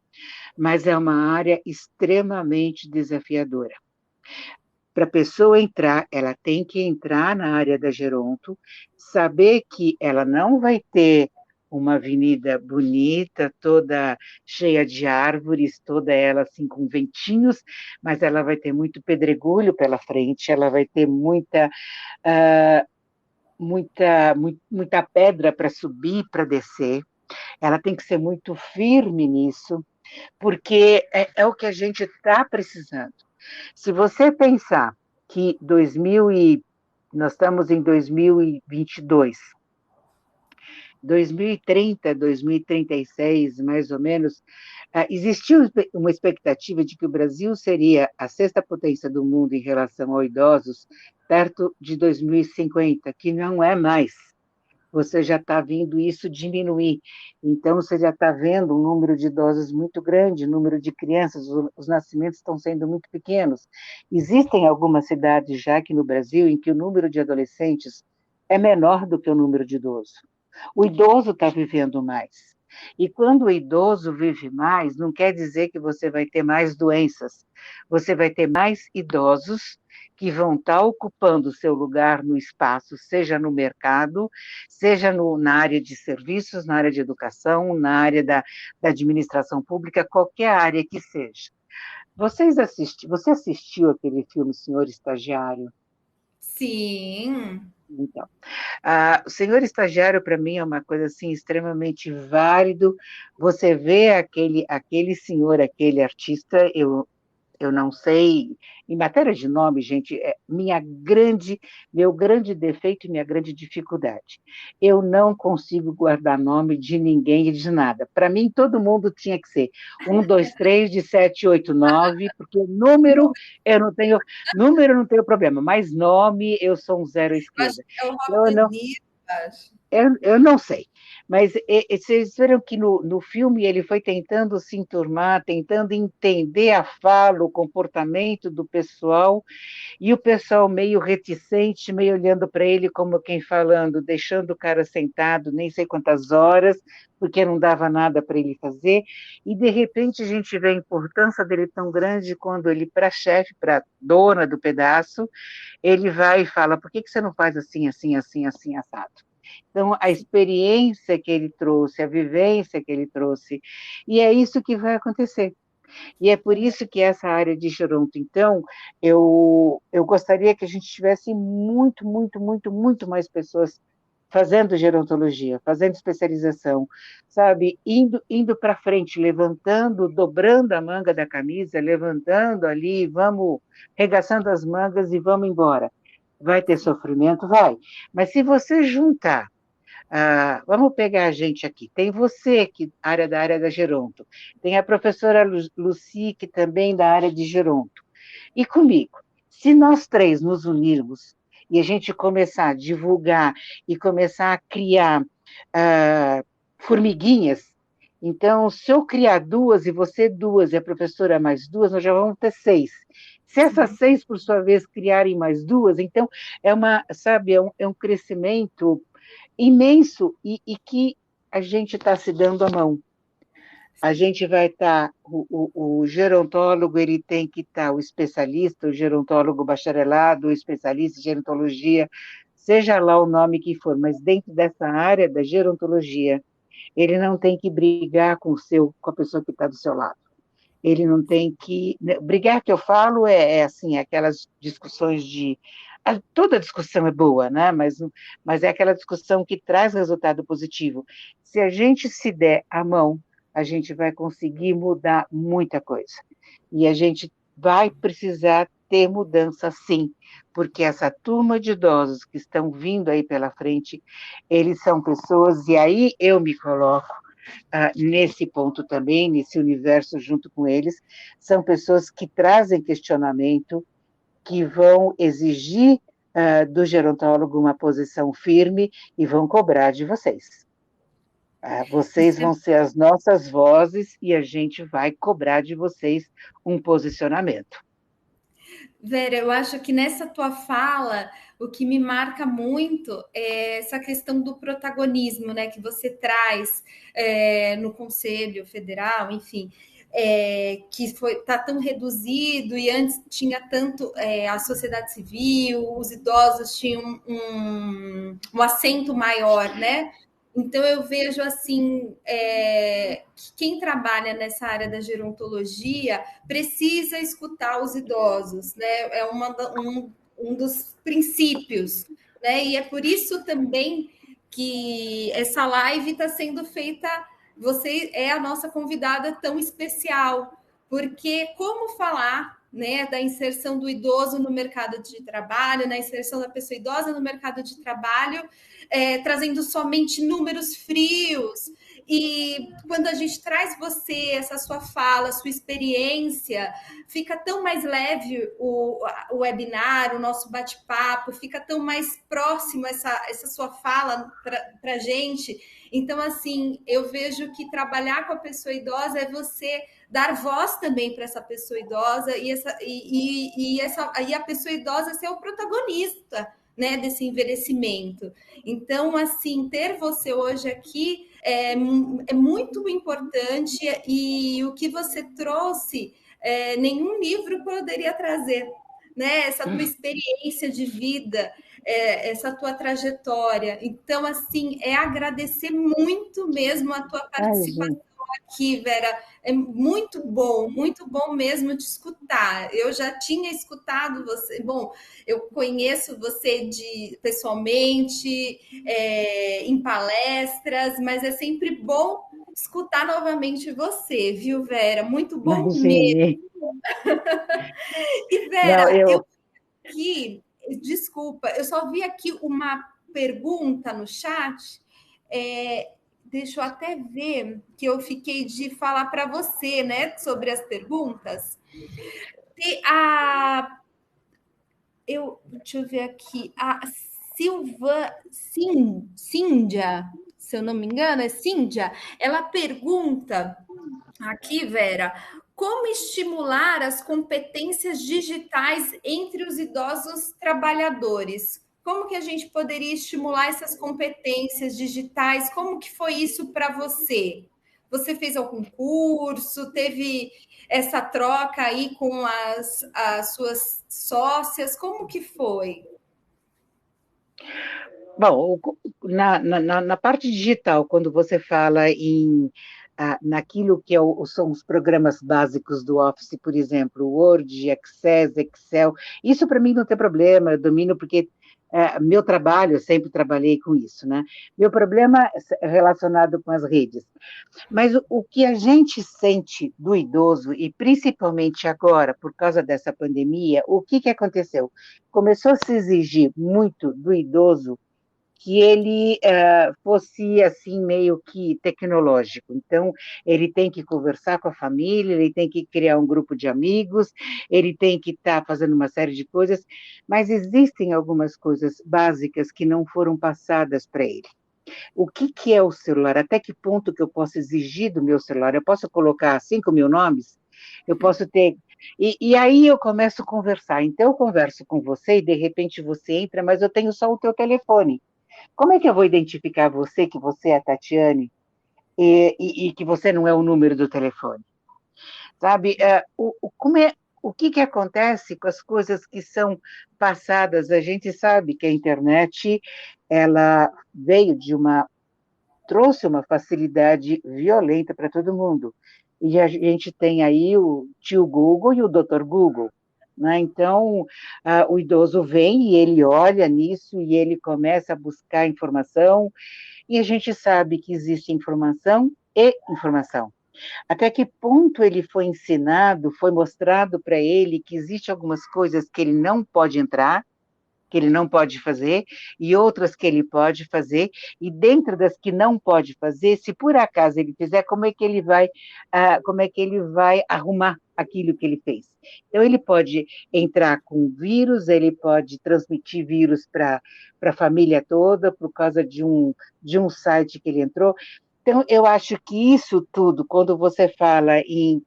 mas é uma área extremamente desafiadora. Para a pessoa entrar, ela tem que entrar na área da Geronto, saber que ela não vai ter uma avenida bonita, toda cheia de árvores, toda ela assim com ventinhos, mas ela vai ter muito pedregulho pela frente, ela vai ter muita pedra para subir, para descer, ela tem que ser muito firme nisso, porque é o que a gente está precisando. Se você pensar que nós estamos em 2022, 2030, 2036, mais ou menos, existiu uma expectativa de que o Brasil seria a 6ª potência do mundo em relação aos idosos, perto de 2050, que não é mais. Você já está vendo isso diminuir. Então, você já está vendo um número de idosos muito grande, número de crianças, os nascimentos estão sendo muito pequenos. Existem algumas cidades já aqui no Brasil em que o número de adolescentes é menor do que o número de idosos. O idoso está vivendo mais. E quando o idoso vive mais, não quer dizer que você vai ter mais doenças. Você vai ter mais idosos que vão estar ocupando o seu lugar no espaço, seja no mercado, seja na área de serviços, na área de educação, na área da administração pública, qualquer área que seja. Você assistiu aquele filme Senhor Estagiário? Sim. Então, o Senhor Estagiário, para mim, é uma coisa assim, extremamente válido. Você vê aquele senhor, aquele artista, eu não sei, em matéria de nome, gente, meu grande defeito e minha grande dificuldade. Eu não consigo guardar nome de ninguém e de nada. Para mim, todo mundo tinha que ser 1, 2, 3, de 7, 8, 9, porque número eu não tenho problema, mas nome eu sou um zero à esquerda. É o Robert De Niro, acho. Eu não sei, mas vocês viram que no filme ele foi tentando se enturmar, tentando entender a fala, o comportamento do pessoal, e o pessoal meio reticente, meio olhando para ele como quem falando, deixando o cara sentado nem sei quantas horas, porque não dava nada para ele fazer, e de repente a gente vê a importância dele tão grande quando ele, para chefe, para dona do pedaço, ele vai e fala, por que você não faz assim, assim, assim, assim, assado? Então, a experiência que ele trouxe, a vivência que ele trouxe, e é isso que vai acontecer. E é por isso que essa área de Geronto, então, eu gostaria que a gente tivesse muito, muito, muito, muito mais pessoas fazendo gerontologia, fazendo especialização, sabe, indo para frente, levantando, dobrando a manga da camisa, levantando ali, vamos, regaçando as mangas e vamos embora. Vai ter sofrimento? Vai. Mas se você juntar, vamos pegar a gente aqui, tem você, da área da Geronto, tem a professora Lucy, que também da área de Geronto, e comigo. Se nós 3 nos unirmos e a gente começar a divulgar e começar a criar formiguinhas. Então, se eu criar duas e você duas e a professora mais duas, nós já vamos ter 6. Se essas 6, por sua vez, criarem mais duas, então é um crescimento imenso e que a gente está se dando a mão. A gente vai estar, o gerontólogo, ele tem que estar, o especialista, o gerontólogo bacharelado, o especialista em gerontologia, seja lá o nome que for, mas dentro dessa área da gerontologia, ele não tem que brigar com a pessoa que está do seu lado. Ele não tem que... Brigar, que eu falo, assim, aquelas discussões de... Toda discussão é boa, né? Mas é aquela discussão que traz resultado positivo. Se a gente se der a mão, a gente vai conseguir mudar muita coisa. E a gente vai precisar ter mudança, sim, porque essa turma de idosos que estão vindo aí pela frente, eles são pessoas, e aí eu me coloco nesse ponto também, nesse universo junto com eles, são pessoas que trazem questionamento, que vão exigir do gerontólogo uma posição firme e vão cobrar de vocês. Vocês vão ser as nossas vozes e a gente vai cobrar de vocês um posicionamento. Vera, eu acho que nessa tua fala, o que me marca muito é essa questão do protagonismo, né, que você traz no Conselho Federal, enfim, que está tão reduzido e antes tinha tanto a sociedade civil, os idosos tinham um assento maior, né? Então, eu vejo assim que quem trabalha nessa área da gerontologia precisa escutar os idosos, né? É um dos princípios, né? E é por isso também que essa live está sendo feita. Você é a nossa convidada tão especial, porque como falar, né, da inserção do idoso no mercado de trabalho, na inserção da pessoa idosa no mercado de trabalho, trazendo somente números frios. E quando a gente traz você, essa sua fala, sua experiência, fica tão mais leve o webinar, o nosso bate-papo, fica tão mais próximo essa sua fala para a gente. Então, assim, eu vejo que trabalhar com a pessoa idosa é você dar voz também para essa pessoa idosa e a pessoa idosa ser o protagonista, né, desse envelhecimento. Então, assim, ter você hoje aqui é muito importante e o que você trouxe, nenhum livro poderia trazer, né? Essa tua experiência de vida, essa tua trajetória. Então, assim, agradecer muito mesmo a tua participação aqui, Vera. É muito bom mesmo te escutar. Eu já tinha escutado você. Bom, eu conheço você pessoalmente, em palestras, mas é sempre bom escutar novamente você, viu, Vera? Muito bom mesmo. E, Vera, Não, eu aqui, desculpa, eu só vi aqui uma pergunta no chat. Deixa eu até ver, que eu fiquei de falar para você, né, sobre as perguntas. Deixa eu ver aqui, a Cíndia, se eu não me engano, é Cíndia, ela pergunta aqui, Vera, como estimular as competências digitais entre os idosos trabalhadores? Como que a gente poderia estimular essas competências digitais? Como que foi isso para você? Você fez algum curso? Teve essa troca aí com as suas sócias? Como que foi? Bom, na parte digital, quando você fala naquilo que são os programas básicos do Office, por exemplo, Word, Access, Excel, isso para mim não tem problema, eu domino porque meu trabalho, eu sempre trabalhei com isso, né? Meu problema é relacionado com as redes. Mas o que a gente sente do idoso, e principalmente agora, por causa dessa pandemia, o que aconteceu? Começou a se exigir muito do idoso que ele fosse assim meio que tecnológico. Então, ele tem que conversar com a família, ele tem que criar um grupo de amigos, ele tem que estar fazendo uma série de coisas, mas existem algumas coisas básicas que não foram passadas para ele. O que, que é o celular? Até que ponto que eu posso exigir do meu celular? Eu posso colocar 5.000 nomes? Eu posso ter... E aí eu começo a conversar. Então, eu converso com você e, de repente, você entra, mas eu tenho só o teu telefone. Como é que eu vou identificar você, que você é a Tatiane, e que você não é o número do telefone? Sabe? O que, que acontece com as coisas que são passadas? A gente sabe que a internet, ela veio trouxe uma facilidade violenta para todo mundo. E a gente tem aí o tio Google e o doutor Google. Né? Então, o idoso vem e ele olha nisso e ele começa a buscar informação, e a gente sabe que existe informação e informação. Até que ponto ele foi ensinado, foi mostrado para ele que existe algumas coisas que ele não pode entrar, que ele não pode fazer, e outras que ele pode fazer, e dentro das que não pode fazer, se por acaso ele fizer, como é que ele vai arrumar aquilo que ele fez? Então, ele pode entrar com vírus, ele pode transmitir vírus para a família toda, por causa de um site que ele entrou. Então, eu acho que isso tudo, quando você fala em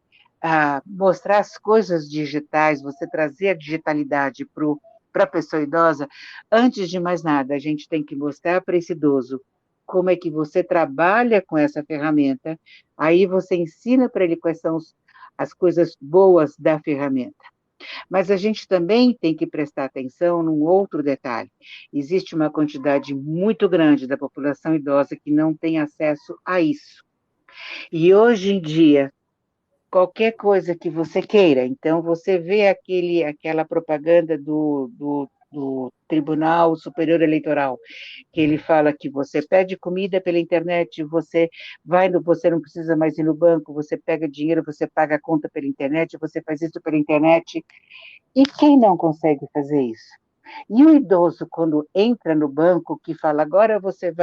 mostrar as coisas digitais, você trazer a digitalidade para a pessoa idosa, antes de mais nada, a gente tem que mostrar para esse idoso como é que você trabalha com essa ferramenta, aí você ensina para ele quais são as coisas boas da ferramenta. Mas a gente também tem que prestar atenção num outro detalhe. Existe uma quantidade muito grande da população idosa que não tem acesso a isso. E hoje em dia, qualquer coisa que você queira, então você vê aquela propaganda do Tribunal Superior Eleitoral, que ele fala que você pede comida pela internet, você não precisa mais ir no banco, você pega dinheiro, você paga a conta pela internet, você faz isso pela internet. E quem não consegue fazer isso? E o idoso, quando entra no banco, que fala, agora você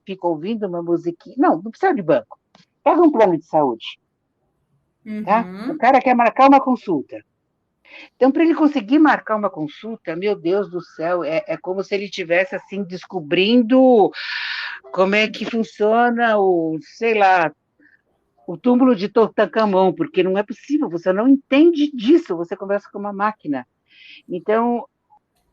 fica ouvindo uma musiquinha. Não precisa de banco. Pega um plano de saúde. Tá? O cara quer marcar uma consulta. Então, para ele conseguir marcar uma consulta, meu Deus do céu, é como se ele estivesse assim, descobrindo como é que funciona sei lá, o túmulo de Tutancâmon, porque não é possível, você não entende disso, você conversa com uma máquina. Então,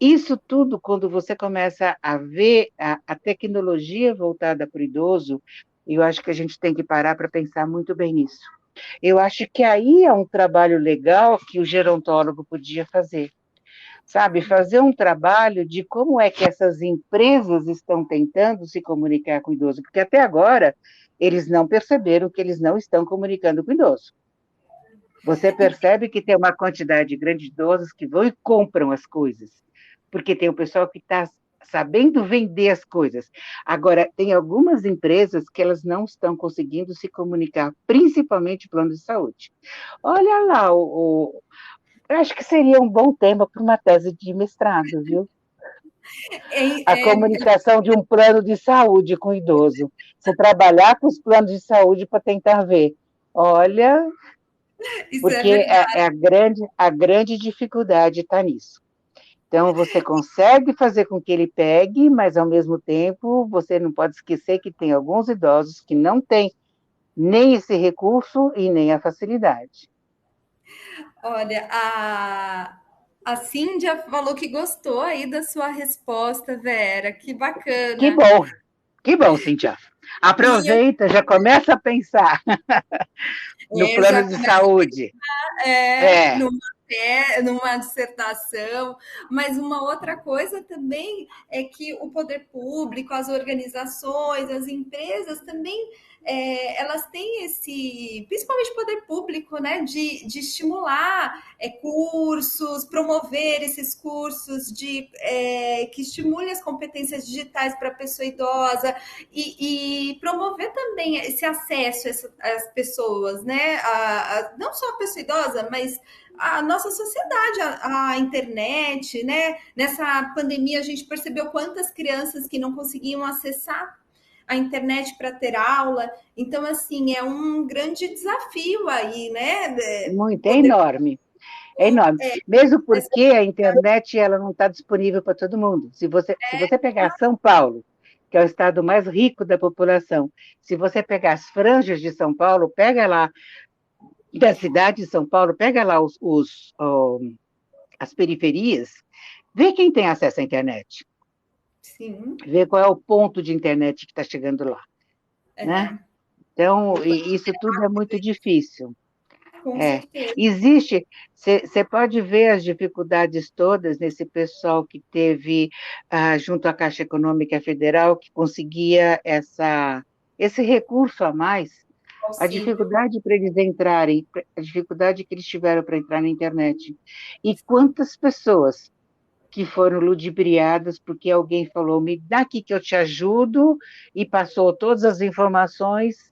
isso tudo, quando você começa a ver a tecnologia voltada para o idoso, eu acho que a gente tem que parar para pensar muito bem nisso. Eu acho que aí é um trabalho legal que o gerontólogo podia fazer, sabe? Fazer um trabalho de como é que essas empresas estão tentando se comunicar com o idoso, porque até agora eles não perceberam que eles não estão comunicando com o idoso. Você percebe que tem uma quantidade grande de idosos que vão e compram as coisas, porque tem o pessoal que está sabendo vender as coisas. Agora, tem algumas empresas que elas não estão conseguindo se comunicar, principalmente o plano de saúde. Olha lá, eu acho que seria um bom tema para uma tese de mestrado, viu? A comunicação de um plano de saúde com o idoso. Você trabalhar com os planos de saúde para tentar ver. Olha, isso porque a grande dificuldade está nisso. Então, você consegue fazer com que ele pegue, mas, ao mesmo tempo, você não pode esquecer que tem alguns idosos que não têm nem esse recurso e nem a facilidade. Olha, a Cíndia falou que gostou aí da sua resposta, Vera. Que bacana. Que bom, Cíntia. Aproveita, já começa a pensar no plano de saúde. Numa dissertação, mas uma outra coisa também é que o poder público, as organizações, as empresas também, elas têm principalmente o poder público, né, de estimular cursos, promover esses cursos que estimulem as competências digitais para a pessoa idosa e promover também esse acesso às pessoas, né, não só a pessoa idosa, mas a nossa sociedade, a internet, né? Nessa pandemia a gente percebeu quantas crianças que não conseguiam acessar a internet para ter aula. Então, assim, é um grande desafio aí, né? Muito, é enorme. É enorme. Mesmo porque a internet ela não está disponível para todo mundo. Se você pegar São Paulo, que é o estado mais rico da população. Se você pegar as franjas de São Paulo, pega lá, da cidade de São Paulo, pega lá as periferias, vê quem tem acesso à internet. Sim. Vê qual é o ponto de internet que está chegando lá, né? Então, isso tudo é muito difícil. Com certeza. Existe, você pode ver as dificuldades todas nesse pessoal que teve, junto à Caixa Econômica Federal, que conseguia esse recurso a mais, a dificuldade para eles entrarem, a dificuldade que eles tiveram para entrar na internet. E quantas pessoas que foram ludibriadas porque alguém falou, me dá aqui que eu te ajudo, e passou todas as informações,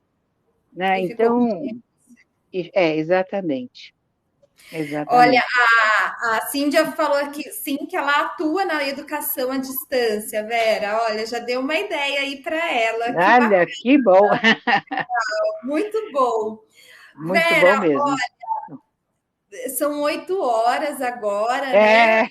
né? Então, exatamente. Olha, a Cíndia falou aqui, sim, que ela atua na educação à distância, Vera. Olha, já deu uma ideia aí para ela. Olha, que bom. Muito bom. Muito Vera, bom mesmo. Olha, são 8 horas agora, né?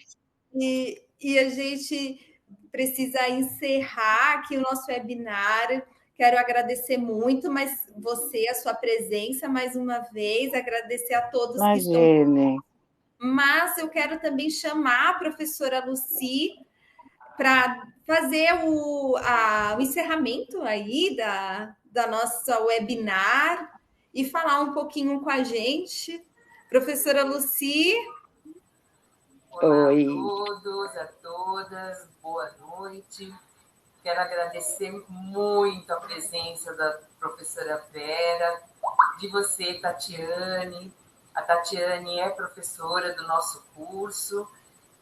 E a gente precisa encerrar aqui o nosso webinar. Quero agradecer muito, mas você, a sua presença mais uma vez, agradecer a todos que estão. Mas eu quero também chamar a professora Lucy para fazer o encerramento aí da nossa webinar e falar um pouquinho com a gente. Professora Lucy. Olá a todos, a todas, boa noite. Quero agradecer muito a presença da professora Vera, de você, Tatiane. A Tatiane é professora do nosso curso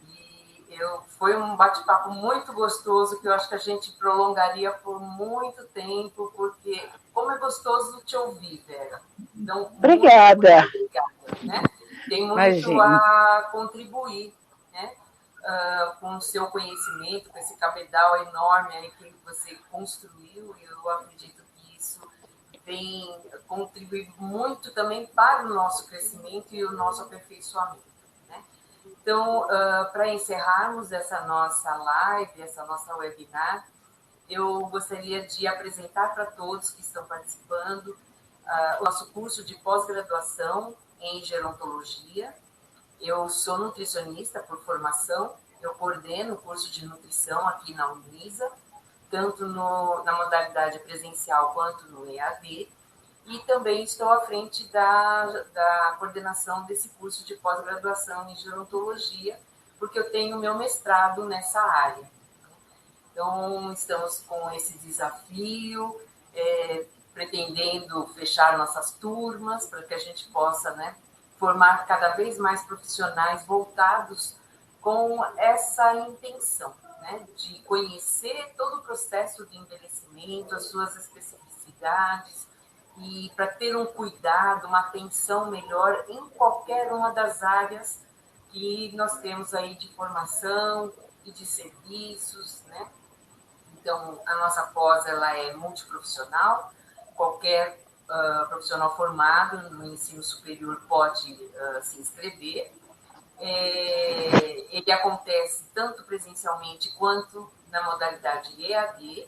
e foi um bate-papo muito gostoso que eu acho que a gente prolongaria por muito tempo, porque como é gostoso te ouvir, Vera. Então, obrigada. Muito obrigada, né? Tem muito a contribuir, né? Com o seu conhecimento, com esse cabedal enorme aí que você construiu, e eu acredito que isso vem contribuir muito também para o nosso crescimento e o nosso aperfeiçoamento, né? Então, para encerrarmos essa nossa live, essa nossa webinar, eu gostaria de apresentar para todos que estão participando o nosso curso de pós-graduação em gerontologia. Eu sou nutricionista por formação, eu coordeno o curso de nutrição aqui na Unisa, tanto na modalidade presencial quanto no EAD, e também estou à frente da coordenação desse curso de pós-graduação em gerontologia, porque eu tenho meu mestrado nessa área. Então, estamos com esse desafio, pretendendo fechar nossas turmas, para que a gente possa, né, formar cada vez mais profissionais voltados com essa intenção, né, de conhecer todo o processo de envelhecimento, as suas especificidades, e para ter um cuidado, uma atenção melhor em qualquer uma das áreas que nós temos aí de formação e de serviços, né? Então, a nossa pós ela é multiprofissional, qualquer profissional formado no ensino superior pode se inscrever. Ele acontece tanto presencialmente quanto na modalidade EAD.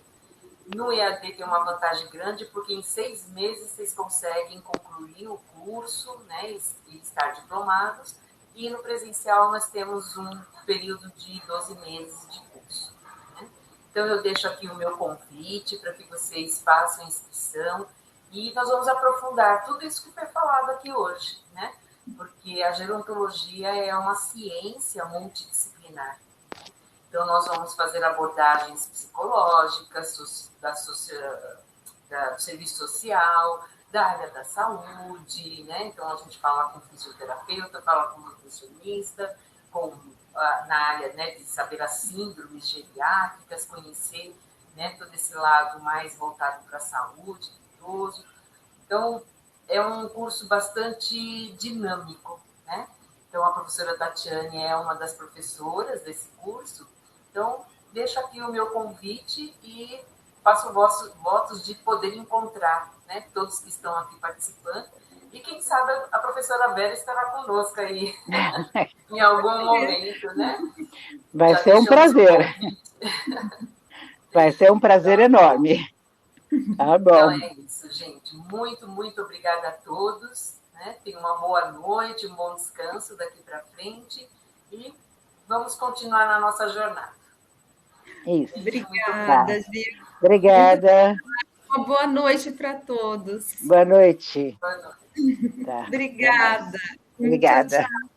No EAD tem uma vantagem grande, porque em 6 meses vocês conseguem concluir o curso, né, e estar diplomados, e no presencial nós temos um período de 12 meses de curso. Né? Então eu deixo aqui o meu convite para que vocês façam inscrição, e nós vamos aprofundar tudo isso que foi falado aqui hoje, né? Porque a gerontologia é uma ciência multidisciplinar. Então, nós vamos fazer abordagens psicológicas, do serviço social, da área da saúde, né? Então, a gente fala com fisioterapeuta, fala com nutricionista, na área, né, de saber as síndromes geriátricas, conhecer, né, todo esse lado mais voltado para a saúde do idoso. Então, é um curso bastante dinâmico, né? Então, a professora Tatiane é uma das professoras desse curso. Então, deixo aqui o meu convite e faço votos de poder encontrar, né, todos que estão aqui participando. E quem sabe a professora Vera estará conosco aí em algum momento, né? Vai ser um prazer. Vai ser um prazer enorme. Tá bom. Então é isso, gente. Muito, muito obrigada a todos. Né? Tenham uma boa noite, um bom descanso daqui para frente. E vamos continuar na nossa jornada. Isso. Obrigada, Gil. Obrigada. Uma boa noite para todos. Boa noite. Boa noite. Tá. Obrigada. Obrigada. Tchau, tchau.